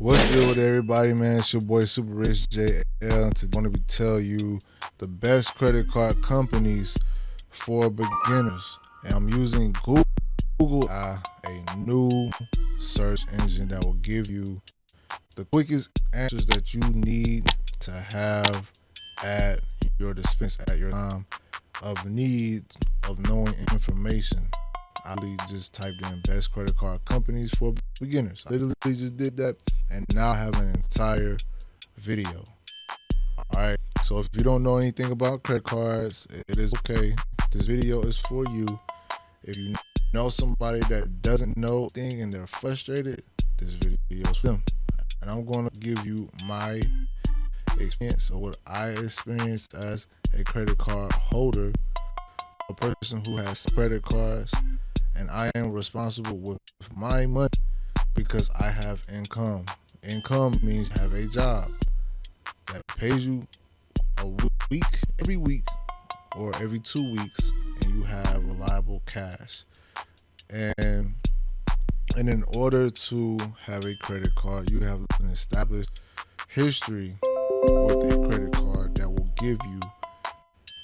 What's good with everybody, man? It's your boy Super Rich JL, and today I'm going to tell you the best credit card companies for beginners. And I'm using Google, a new search engine that will give you the quickest answers that you need to have at your dispense at your time of need of knowing information. I literally just typed in best credit card companies for beginners. I literally just did that, and now I have an entire video. Alright, so if you don't know anything about credit cards, it is okay. This video is for you. If you know somebody that doesn't know anything and they're frustrated, this video is for them. And I'm going to give you my experience of what I experienced as a credit card holder, a person who has credit cards, and I am responsible with my money because I have income. Income means you have a job that pays you a week, every week, or every 2 weeks, and you have reliable cash. And in order to have a credit card, you have an established history with a credit card that will give you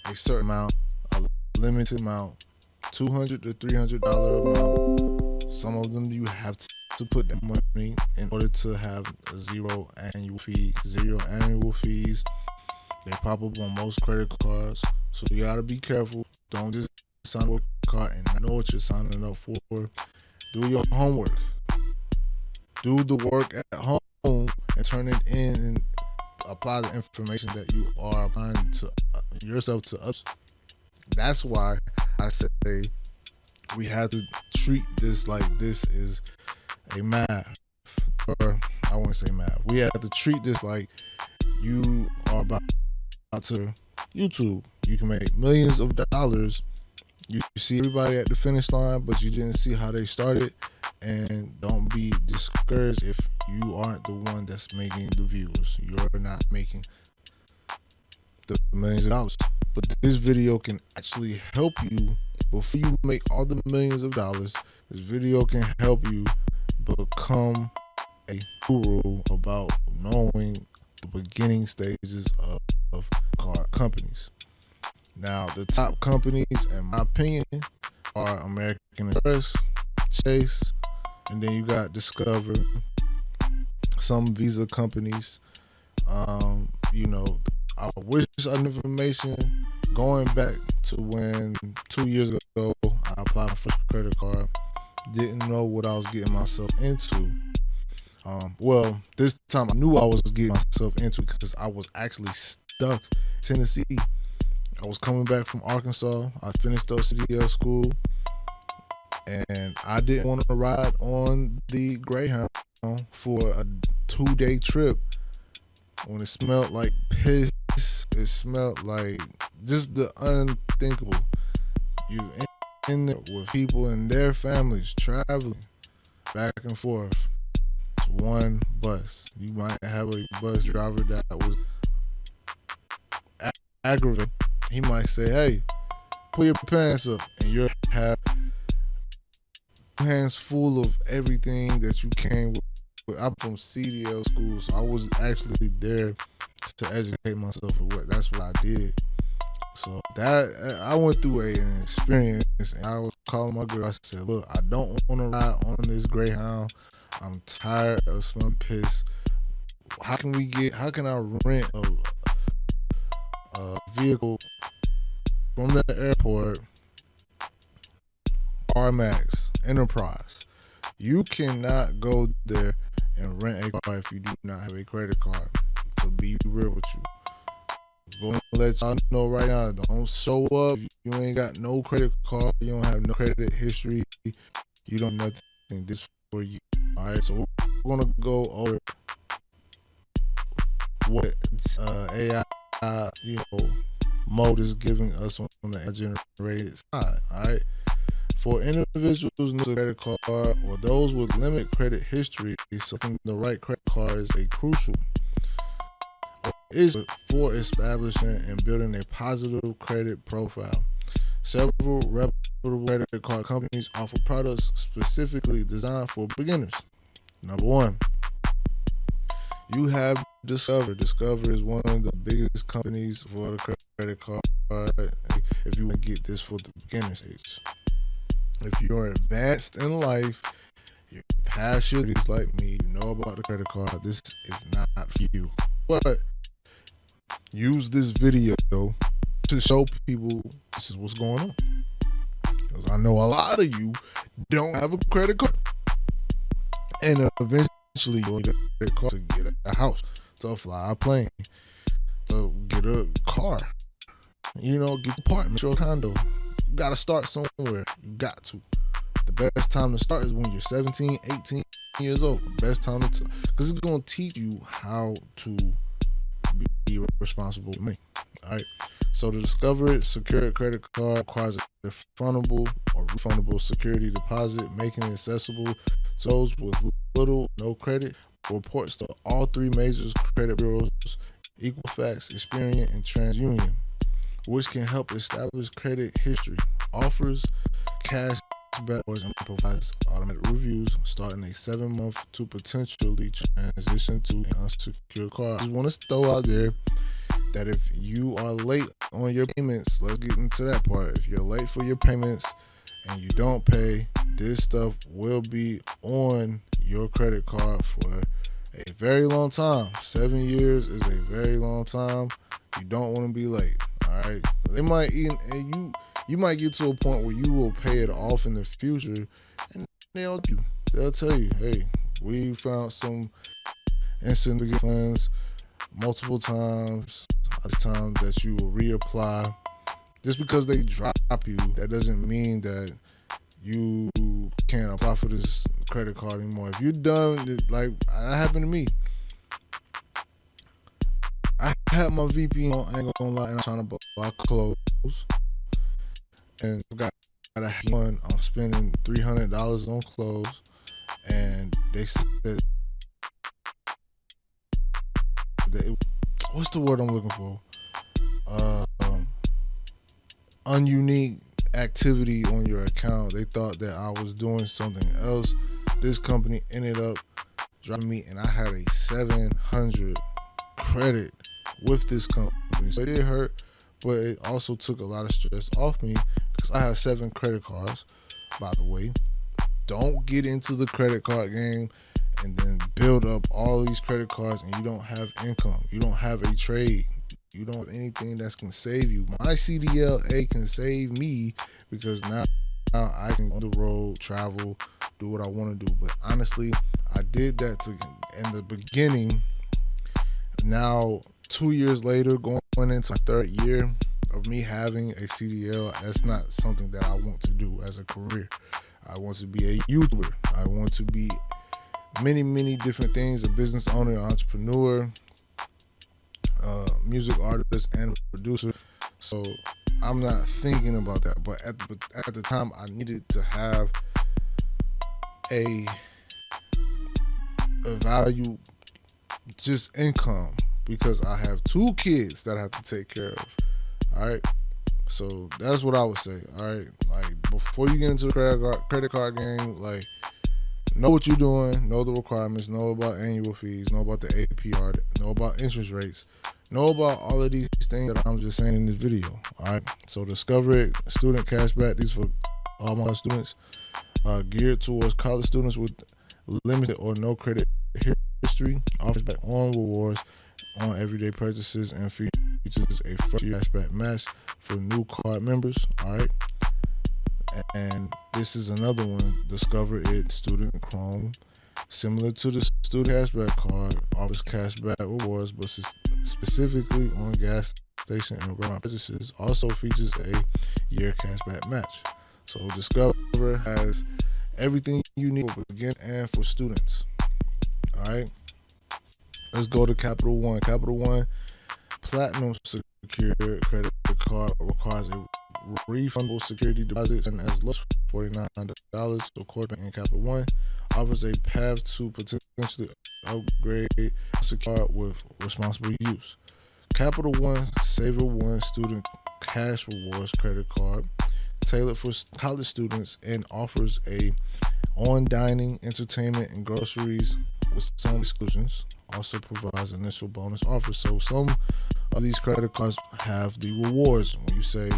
a certain amount, a limited amount, $200 to $300 amount. Some of them you have to put that money in order to have a zero annual fee. Zero annual fees, they pop up on most credit cards, so you gotta be careful. Don't just sign up a card and not know what you're signing up for. Do your homework. Do the work at home and turn it in and apply the information that you are applying to yourself to others. That's why I say we have to treat this like this is a math, or I won't say math. We have to treat this like you are about to YouTube. You can make millions of dollars. You see everybody at the finish line, but you didn't see how they started. And don't be discouraged if you aren't the one that's making the views. You're not making the millions of dollars. But this video can actually help you before you make all the millions of dollars. This video can help you become a guru about knowing the beginning stages of card companies. Now, the top companies, in my opinion, are American Express, Chase, and then you got Discover, some Visa companies. I wish I knew information going back to when 2 years ago I applied for a credit card. Didn't know what I was getting myself into. This time I knew I was getting myself into because I was actually stuck in Tennessee. I was coming back from Arkansas. I finished up CDL school, and I didn't want to ride on the Greyhound for a 2-day trip when it smelled like piss. It smelled like just the unthinkable. You in there with people and their families traveling back and forth to one bus. You might have a bus driver that was aggravated. He might say, "Hey, pull your pants up," and you have hands full of everything that you came with. I'm from CDL school, so I was actually there to educate myself. That's what I did. So that I went through an experience, and I was calling my girl. I said, "Look, I don't want to ride on this Greyhound. I'm tired of smelling piss. How can I rent a vehicle from the airport, RMAX, Enterprise? You cannot go there and rent a car if you do not have a credit card. To be real with you, going to let y'all know right now, don't show up. You ain't got no credit card. You don't have no credit history. You don't have nothing. This for you. All right, so we're gonna go over what AI, mode is giving us on the generated side. All right. For individuals new to credit card or those with limited credit history, selecting the right credit card is a crucial. Is for establishing and building a positive credit profile. Several reputable credit card companies offer products specifically designed for beginners. Number one, You have Discover. Discover is one of the biggest companies for the credit card. If you want to get this for the beginner stage, if you're advanced in life, you're past your 30s like me, you know about the credit card, this is not for you. But use this video to show people this is what's going on. Because I know a lot of you don't have a credit card. And eventually you'll need a credit card to get a house, to fly a plane, to get a car, get an apartment, or a condo. You gotta start somewhere. You got to. The best time to start is when you're 17, 18 years old. Best time to, because it's gonna teach you how to be responsible with money. All right. So to discover it, secure credit card requires a refundable security deposit, making it accessible to those with little, no credit. Reports to all three major credit bureaus, Equifax, Experian, and TransUnion, which can help establish credit history. Offers cash back and provides automatic reviews, starting a 7-month to potentially transition to an unsecured card. I just want to throw out there that if you are late on your payments, let's get into that part. If you're late for your payments and you don't pay, this stuff will be on your credit card for a very long time. 7 years is a very long time. You don't want to be late. All right. They might even, and you might get to a point where you will pay it off in the future, and they'll tell you, hey, we found some instant funds multiple times. At the time that you will reapply. Just because they drop you, that doesn't mean that you can't apply for this credit card anymore. If you're done, like that happened to me. I had my VPN on, I ain't gonna lie, and I'm trying to block clothes. And I got a one, I'm spending $300 on clothes, and they said that what's the word I'm looking for? Ununique activity on your account. They thought that I was doing something else. This company ended up dropping me, and I had a 700 credit with this company. So it did hurt, but it also took a lot of stress off me because I have 7 credit cards. By the way, don't get into the credit card game and then build up all these credit cards and you don't have income. You don't have a trade. You don't have anything that can save you. My CDLA can save me because now I can go on the road, travel, do what I want to do. But honestly, I did that in the beginning. Now, 2 years later, going into my 3rd year of me having a CDL, that's not something that I want to do as a career. I want to be a YouTuber. I want to be many different things: a business owner, entrepreneur, music artist, and producer. So I'm not thinking about that. But at the time, I needed to have a value, just income, because I have 2 kids that I have to take care of. All right. So that's what I would say. All right. Like, before you get into the credit card game, like, know what you're doing, know the requirements, know about annual fees, know about the APR, know about interest rates, know about all of these things that I'm just saying in this video. All right. So Discover It, student cashback. These for all my students, geared towards college students with limited or no credit history. Offers back on rewards on everyday purchases and features a first year cashback match for new card members. All right. And this is another one, Discover It Student Chrome. Similar to the student cashback card, offers cashback rewards, but specifically on gas station and restaurant purchases. Also features a year cashback match. So Discover has everything you need for beginners and for students. All right. Let's go to Capital One. Capital One Platinum Secured Credit Card requires a refundable security deposit and as low as $49. So Corporate and Capital One offers a path to potentially upgrade secure with responsible use. Capital One Saver One Student Cash Rewards Credit Card, tailored for college students, and offers a on dining, entertainment, and groceries with some exclusions, also provides initial bonus offers. So some of these credit cards have the rewards. When you say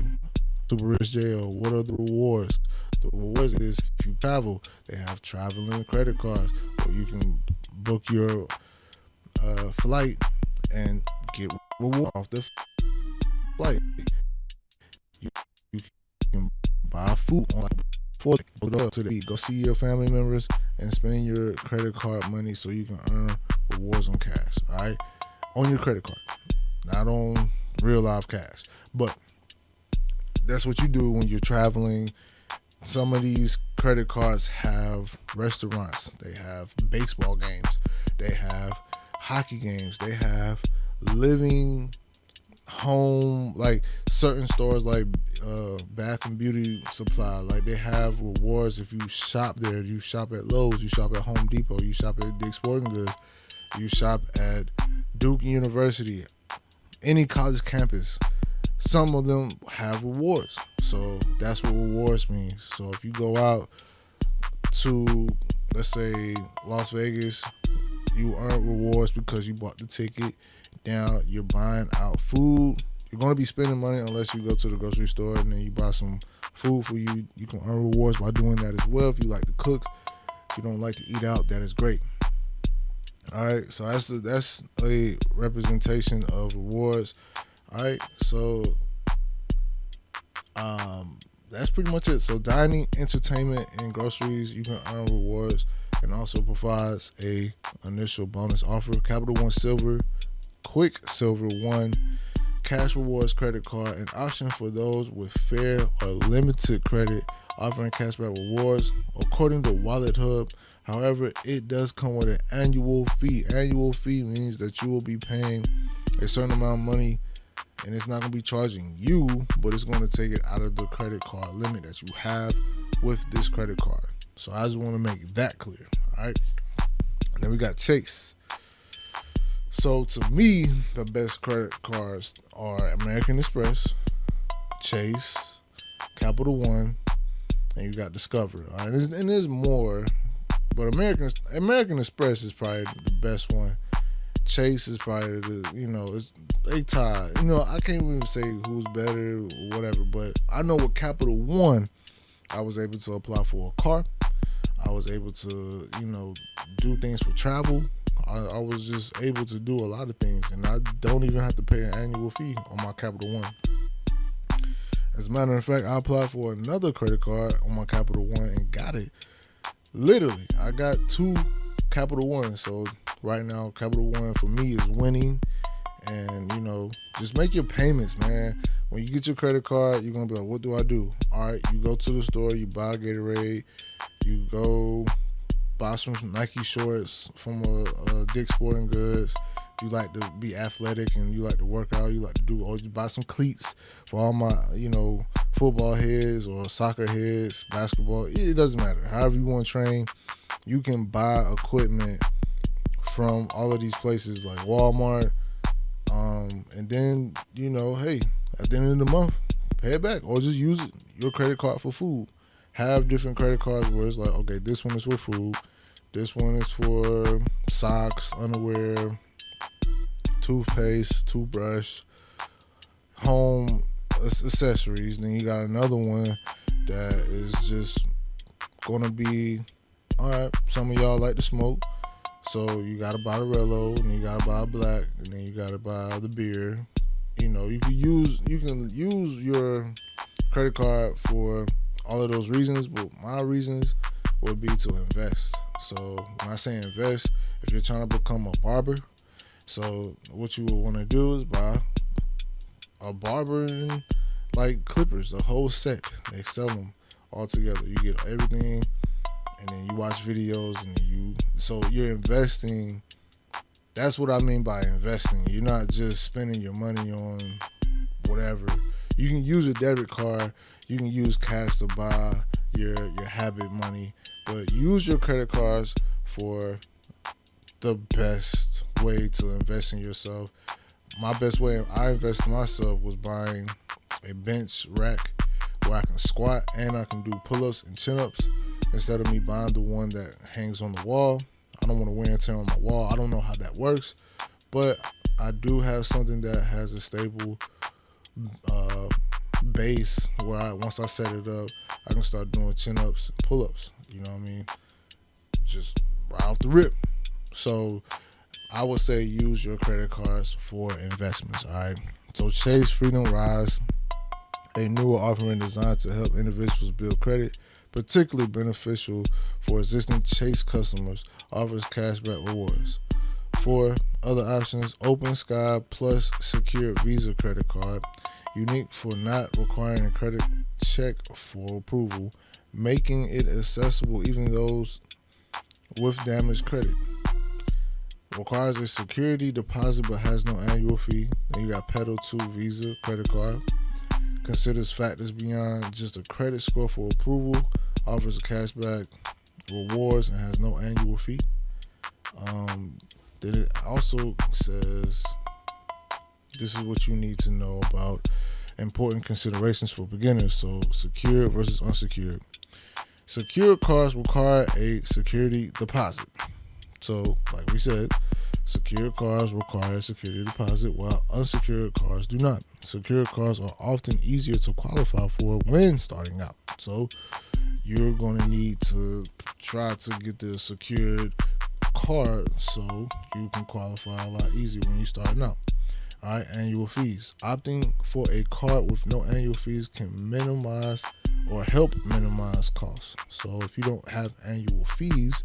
Super Rich JL, what are the rewards? The rewards is if you travel, they have traveling credit cards, or you can book your flight and get reward off the flight. You can buy food on like go see your family members and spend your credit card money so you can earn rewards on cash. All right, on your credit card, not on real live cash. But that's what you do when you're traveling. Some of these credit cards have restaurants, they have baseball games, they have hockey games, they have living home, like certain stores like Bath and Beauty Supply, like they have rewards if you shop there. You shop at Lowe's, you shop at Home Depot, you shop at Dick's Sporting Goods, you shop at Duke University, any college campus. Some of them have rewards. So that's what rewards means. So if you go out to, let's say, Las Vegas, you earn rewards because you bought the ticket. Now you're buying out food. You're going to be spending money unless you go to the grocery store and then you buy some food for you. You can earn rewards by doing that as well. If you like to cook, if you don't like to eat out, that is great. All right, so that's a representation of rewards. All right, so that's pretty much it. So dining, entertainment, and groceries, you can earn rewards, and also provides a initial bonus offer. Capital One Silver, Quick Silver One, Cash Rewards credit card, an option for those with fair or limited credit, offering cashback rewards according to Wallet Hub. However, it does come with an annual fee. Annual fee means that you will be paying a certain amount of money, and it's not going to be charging you, but it's going to take it out of the credit card limit that you have with this credit card. So I just want to make that clear. All right. And then we got Chase. So to me, the best credit cards are American Express, Chase, Capital One, and you got Discover. All right. And there's more, but American Express is probably the best one. Chase is probably they tied. I can't even say who's better or whatever, but I know with Capital One, I was able to apply for a car. I was able to, do things for travel. I was just able to do a lot of things, and I don't even have to pay an annual fee on my Capital One. As a matter of fact, I applied for another credit card on my Capital One and got it. Literally, I got 2 Capital Ones. So right now, Capital One for me is winning. And, just make your payments, man. When you get your credit card, you're going to be like, what do I do? All right, you go to the store, you buy Gatorade, you go buy some Nike shorts from a Dick's Sporting Goods. If you like to be athletic and you like to work out, or you buy some cleats for all my, football heads or soccer heads, basketball. It doesn't matter. However you want to train, you can buy equipment from all of these places like Walmart. And then, hey, at the end of the month, pay it back or just use your credit card for food. Have different credit cards where it's like, okay, this one is for food. This one is for socks, underwear, toothpaste, toothbrush, home accessories. Then you got another one that is just going to be, all right, some of y'all like to smoke. So you gotta buy the Rello, and you gotta buy black, and then you gotta buy the beer. You can use your credit card for all of those reasons, but my reasons would be to invest. So when I say invest, if you're trying to become a barber, so what you would want to do is buy a barber and like clippers, the whole set. They sell them all together. You get everything. And then you watch videos, and so you're investing. That's what I mean by investing. You're not just spending your money on whatever. You can use a debit card. You can use cash to buy your habit money, but use your credit cards for the best way to invest in yourself. My best way I invested in myself was buying a bench rack where I can squat and I can do pull-ups and chin-ups, instead of me buying the one that hangs on the wall. I don't want to wear and tear on my wall. I don't know how that works, but I do have something that has a stable base where once I set it up, I can start doing chin-ups and pull-ups. You know what I mean? Just right off the rip. So I would say use your credit cards for investments, all right? So Chase Freedom Rise, a newer offering designed to help individuals build credit, particularly beneficial for existing Chase customers, offers cashback rewards. For other options, Open Sky Plus Secured Visa Credit Card, unique for not requiring a credit check for approval, making it accessible even those with damaged credit. Requires a security deposit but has no annual fee. Then you got Pedal 2 Visa Credit Card. Considers factors beyond just a credit score for approval. Offers a cashback rewards and has no annual fee. Then it also says this is what you need to know about important considerations for beginners. So secured versus unsecured. Secured cards require a security deposit. So, like we said, secured cards require a security deposit while unsecured cards do not. Secured cards are often easier to qualify for when starting out. So, you're going to need to try to get the secured card so you can qualify a lot easier when you're starting out. All right, annual fees. Opting for a card with no annual fees can minimize or help minimize costs. So, if you don't have annual fees,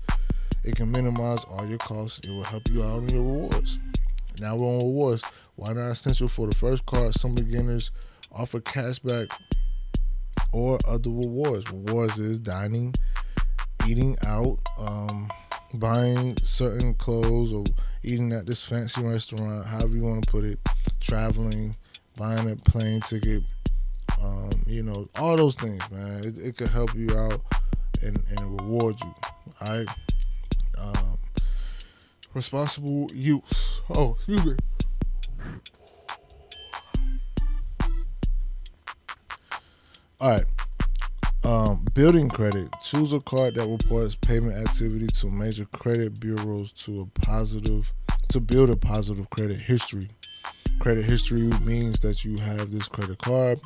it can minimize all your costs. It will help you out on your rewards. Now we're on rewards. Why not essential for the first card? Some beginners offer cashback or other rewards. Rewards is dining, eating out, buying certain clothes or eating at this fancy restaurant, however you want to put it, traveling, buying a plane ticket, all those things, man. It could help you out and reward you. All right. Responsible use. Oh, excuse me. All right. Building credit. Choose a card that reports payment activity to major credit bureaus to build a positive credit history. Credit history means that you have this credit card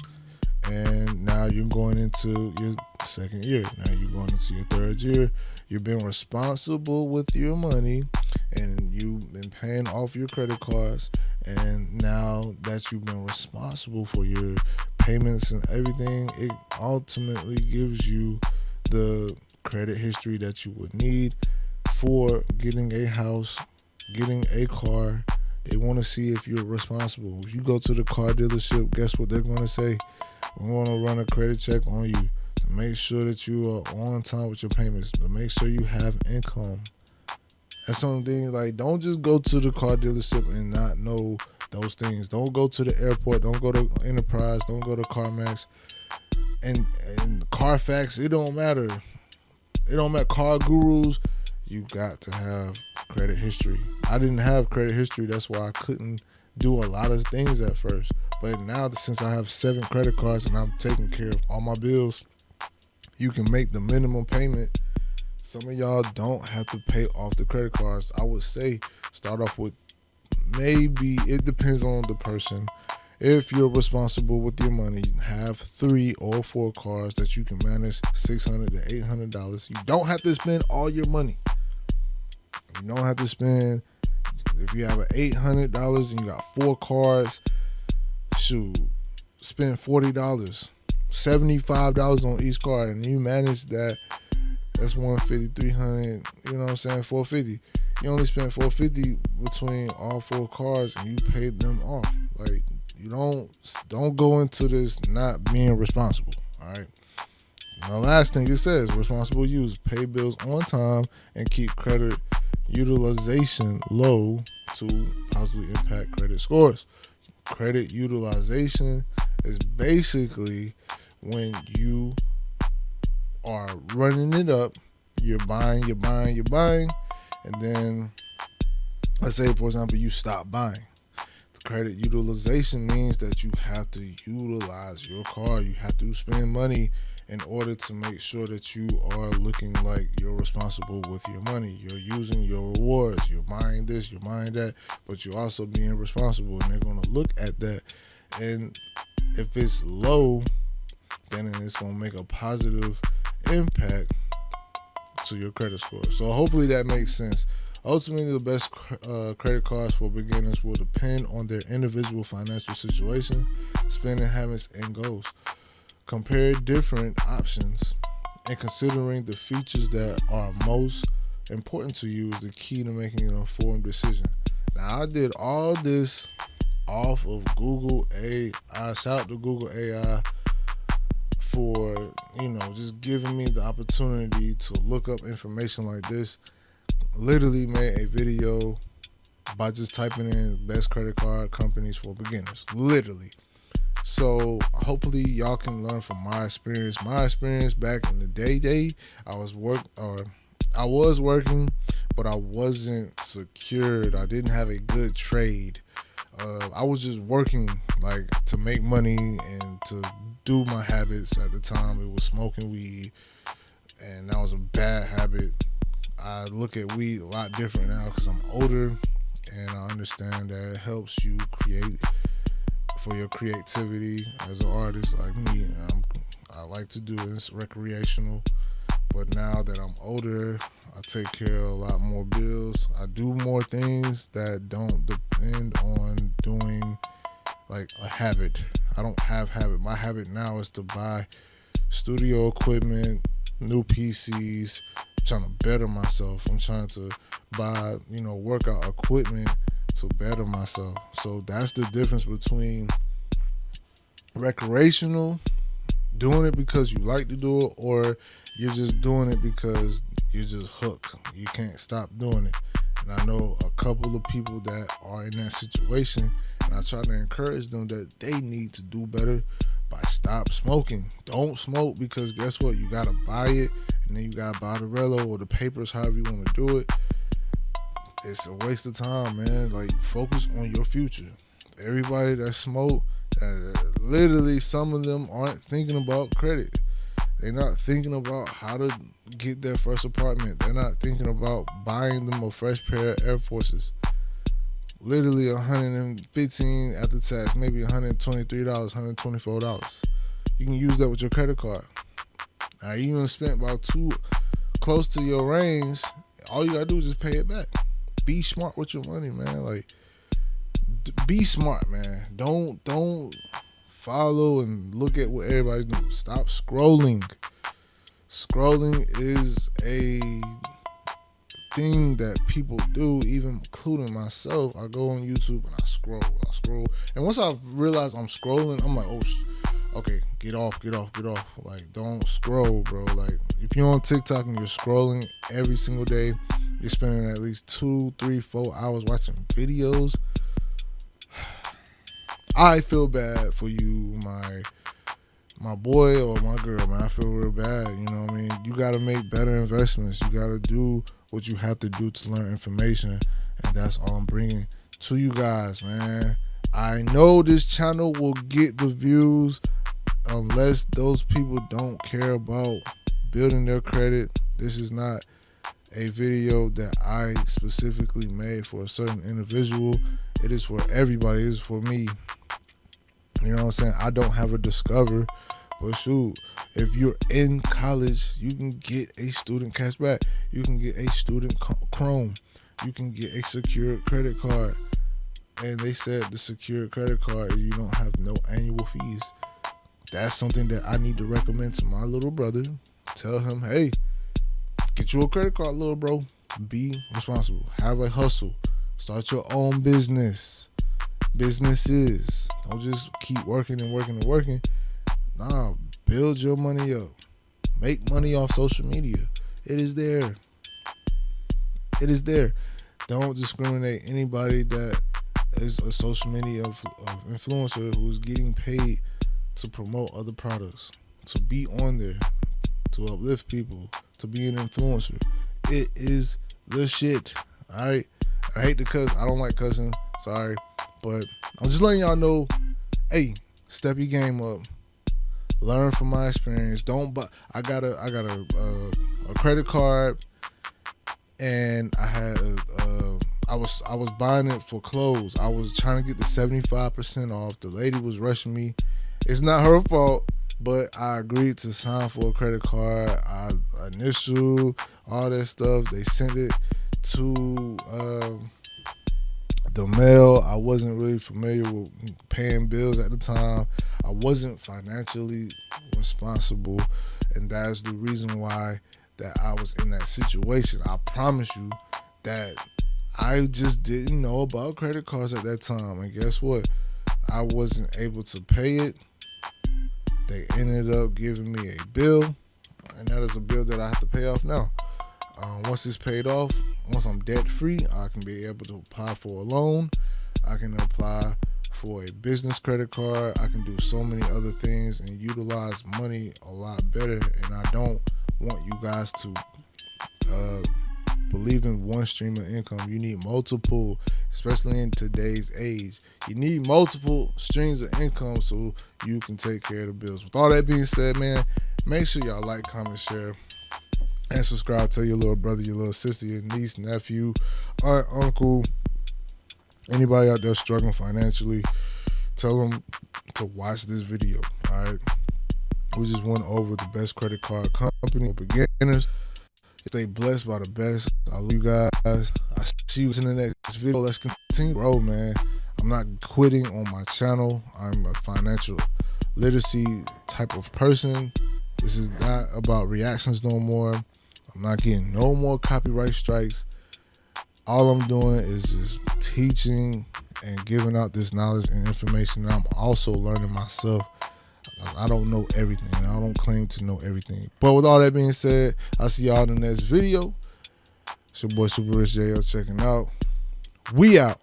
and now you're going into your second year. Now you're going into your third year. You've been responsible with your money and you've been paying off your credit cards. And now that you've been responsible for your payments and everything, it ultimately gives you the credit history that you would need for getting a house, getting a car. They want to see if you're responsible. If you go to the car dealership, guess what they're going to say? We're going to run a credit check on you to make sure that you are on time with your payments, to make sure you have income. That's something like, don't just go to the car dealership and not know those things. Don't go to the airport. Don't go to Enterprise. Don't go to CarMax. And Carfax, it don't matter. It don't matter. Car gurus, you got to have credit history. I didn't have credit history. That's why I couldn't do a lot of things at first. But now, since I have 7 credit cards and I'm taking care of all my bills, you can make the minimum payment. Some of y'all don't have to pay off the credit cards. I would say start off with maybe, it depends on the person. If you're responsible with your money, have 3 or 4 cards that you can manage $600 to $800. You don't have to spend all your money. You don't have to spend, if you have $800 and you got 4 cards, shoot, spend $40, $75 on each card, and you manage that. That's $150, $300, you know what I'm saying, $450. You only spend $450 between all 4 cards and you paid them off. Like, you don't go into this not being responsible, all right? And the last thing it says, responsible use, pay bills on time and keep credit utilization low to positively impact credit scores. Credit utilization is basically when you are running it up, you're buying, and then let's say, for example, you stop buying. The Credit utilization means that you have to utilize your car. You have to spend money in order to make sure that you are looking like you're responsible with your money. You're using your rewards. You're buying this, you're buying that, but you're also being responsible. And they're going to look at that. And if it's low, then it's going to make a positive impact to your credit score. So hopefully that makes sense. Ultimately, the best credit cards for beginners will depend on their individual financial situation, spending habits, and goals. Compare different options, and considering the features that are most important to you is the key to making an informed decision. Now, I did all this off of Google AI. Shout out to Google AI for, just giving me the opportunity to look up information like this. Literally made a video by just typing in best credit card companies for beginners. Literally. So hopefully y'all can learn from my experience. My experience back in the day, I was working, but I wasn't secured. I didn't have a good trade. I was just working to make money and to do my habits. At the time, it was smoking weed, and that was a bad habit. I look at weed a lot different now because I'm older, and I understand that it helps you create for your creativity as an artist like me. I like to do this recreational, but now that I'm older, I take care of a lot more bills. I do more things that don't depend on doing a habit. I don't have habit. My habit now is to buy studio equipment, new PCs. I'm trying to better myself. I'm trying to buy, workout equipment to better myself. So that's the difference between recreational, doing it because you like to do it, or you're just doing it because you're just hooked. You can't stop doing it. And I know a couple of people that are in that situation, and I try to encourage them that they need to do better by stop smoking. Don't smoke, because guess what? You gotta buy it, and then you gotta buy the relo or the papers, however you want to do it. It's a waste of time, man. Focus on your future. Everybody that smoke, literally some of them aren't thinking about credit. They're not thinking about how to get their first apartment. They're not thinking about buying them a fresh pair of Air Forces. Literally $115 after tax, maybe $123, $124. You can use that with your credit card. Now you done spent about close to your range. All you gotta do is just pay it back. Be smart with your money, man. Be smart, man. Don't follow and look at what everybody's doing. Stop scrolling. Scrolling is a thing that people do, even including myself. I go on YouTube and I scroll. And once I realize I'm scrolling, I'm like, okay, get off. Don't scroll, bro. If you're on TikTok and you're scrolling every single day, you're spending at least 2, 3, 4 hours watching videos. I feel bad for you, my boy or my girl, man. I feel real bad, you know what I mean? You got to make better investments. You got to do what you have to do to learn information, and that's all I'm bringing to you guys, man. I know this channel will get the views unless those people don't care about building their credit. This is not a video that I specifically made for a certain individual. It is for everybody. It is for me. You know what I'm saying? I don't have a Discover, but shoot, if you're in college, you can get a student cashback. You can get a student Chrome. You can get a secured credit card. And they said the secured credit card, you don't have no annual fees. That's something that I need to recommend to my little brother. Tell him, hey, get you a credit card, little bro. Be responsible. Have a hustle. Start your own businesses. Don't just keep working. Nah, build your money up. Make money off social media. It is there. Don't discriminate anybody that is a social media influencer who's getting paid to promote other products, to be on there, to uplift people, to be an influencer. It is the shit. Alright? I hate to cuss. I don't like cussing. Sorry. But I'm just letting y'all know, hey, step your game up. Learn from my experience. Don't buy. I got a credit card, and I was buying it for clothes. I was trying to get the 75% off. The lady was rushing me. It's not her fault, but I agreed to sign for a credit card. I initial all that stuff. They sent it to the mail. I wasn't really familiar with paying bills at the time. I wasn't financially responsible, and that's the reason why that I was in that situation. I promise you that I just didn't know about credit cards at that time, and guess what? I wasn't able to pay it. They ended up giving me a bill, and that is a bill that I have to pay off now. Once it's paid off, once I'm debt free, I can be able to apply for a loan. I can apply for a business credit card. I can do so many other things and utilize money a lot better. And I don't want you guys to believe in one stream of income. You need multiple, especially in today's age. You need multiple streams of income so you can take care of the bills. With all that being said, man, make sure y'all like, comment, share, and subscribe. Tell your little brother, your little sister, your niece, nephew, aunt, uncle, anybody out there struggling financially, tell them to watch this video. All right, we just went over the best credit card company for beginners. Stay blessed by the best. I love you guys. I see you in the next video. Let's continue to grow, man. I'm not quitting on my channel. I'm a financial literacy type of person. This is not about reactions no more. I'm not getting no more copyright strikes. All I'm doing is just teaching and giving out this knowledge and information that I'm also learning myself. I don't know everything. I don't claim to know everything. But with all that being said, I'll see y'all in the next video. It's your boy Super Rich JL checking out. We out.